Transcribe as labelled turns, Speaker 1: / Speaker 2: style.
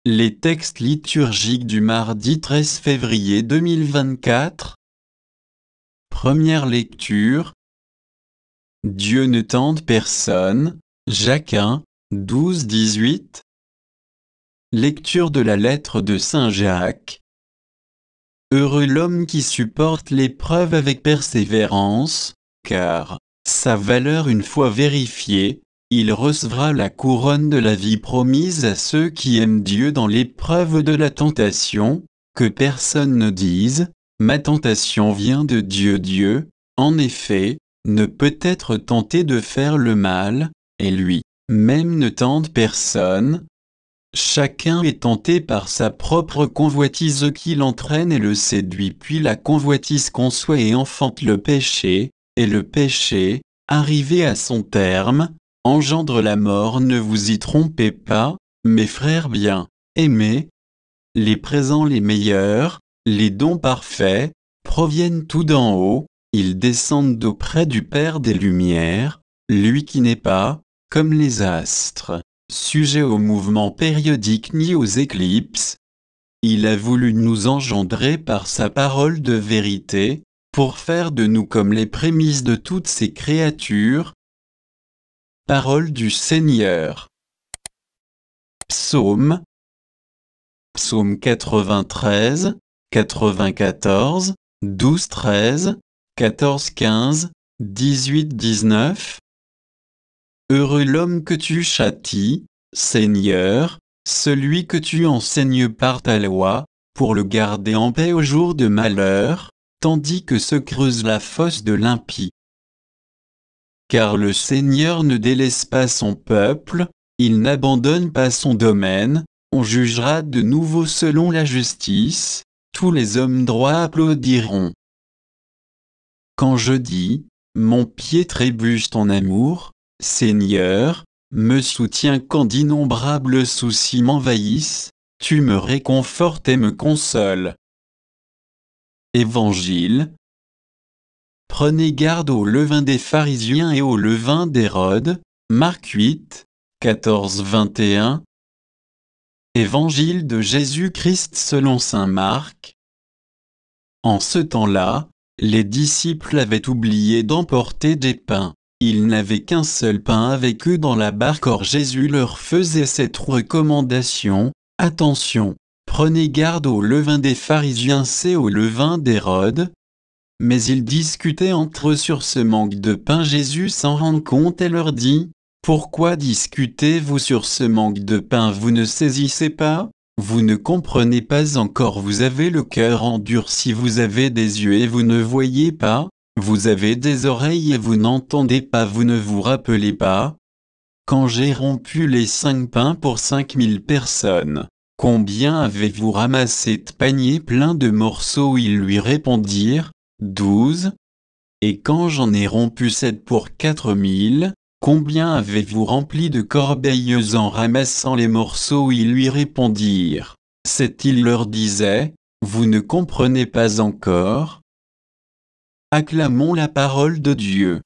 Speaker 1: Les textes liturgiques du mardi 13 février 2024. Première lecture. Dieu ne tente personne. Jacques 1, 12-18. Lecture de la lettre de Saint Jacques. Heureux l'homme qui supporte l'épreuve avec persévérance, car, sa valeur une fois vérifiée, il recevra la couronne de la vie promise à ceux qui aiment Dieu dans l'épreuve de la tentation. Que personne ne dise, ma tentation vient de Dieu. Dieu, en effet, ne peut être tenté de faire le mal, et lui, même ne tente personne. Chacun est tenté par sa propre convoitise qui l'entraîne et le séduit, puis la convoitise conçoit et enfante le péché, et le péché, arrivé à son terme, engendre la mort. Ne vous y trompez pas, mes frères bien-aimés. Les présents les meilleurs, les dons parfaits, proviennent tout d'en haut, ils descendent d'auprès du Père des Lumières, lui qui n'est pas, comme les astres, sujet au mouvement périodique ni aux éclipses. Il a voulu nous engendrer par sa parole de vérité, pour faire de nous comme les prémices de toutes ses créatures. Parole du Seigneur. Psaume 93, 94, 12-13, 14-15, 18-19. Heureux l'homme que tu châties, Seigneur, celui que tu enseignes par ta loi, pour le garder en paix au jour de malheur, tandis que se creuse la fosse de l'impie. Car le Seigneur ne délaisse pas son peuple, il n'abandonne pas son domaine. On jugera de nouveau selon la justice, tous les hommes droits applaudiront. Quand je dis, mon pied trébuche ton amour, Seigneur, me soutiens quand d'innombrables soucis m'envahissent, tu me réconfortes et me consoles. Évangile. Prenez garde au levain des pharisiens et au levain d'Hérode. Marc 8, 14-21. Évangile de Jésus-Christ selon saint Marc. En ce temps-là, les disciples avaient oublié d'emporter des pains. Ils n'avaient qu'un seul pain avec eux dans la barque. Or Jésus leur faisait cette recommandation. Attention, prenez garde au levain des pharisiens et au levain d'Hérode. Mais ils discutaient entre eux sur ce manque de pain. Jésus s'en rend compte et leur dit: pourquoi discutez-vous sur ce manque de pain? Vous ne saisissez pas? Vous ne comprenez pas encore? Vous avez le cœur endurci. Vous avez des yeux et vous ne voyez pas? Vous avez des oreilles et vous n'entendez pas? Vous ne vous rappelez pas? Quand j'ai rompu les 5 pains pour 5000 personnes, combien avez-vous ramassé de paniers pleins de morceaux? Ils lui répondirent: 12. Et quand j'en ai rompu 7 pour 4000, combien avez-vous rempli de corbeilles en ramassant les morceaux? Ils lui répondirent: 7. Il leur disait: vous ne comprenez pas encore? Acclamons la parole de Dieu.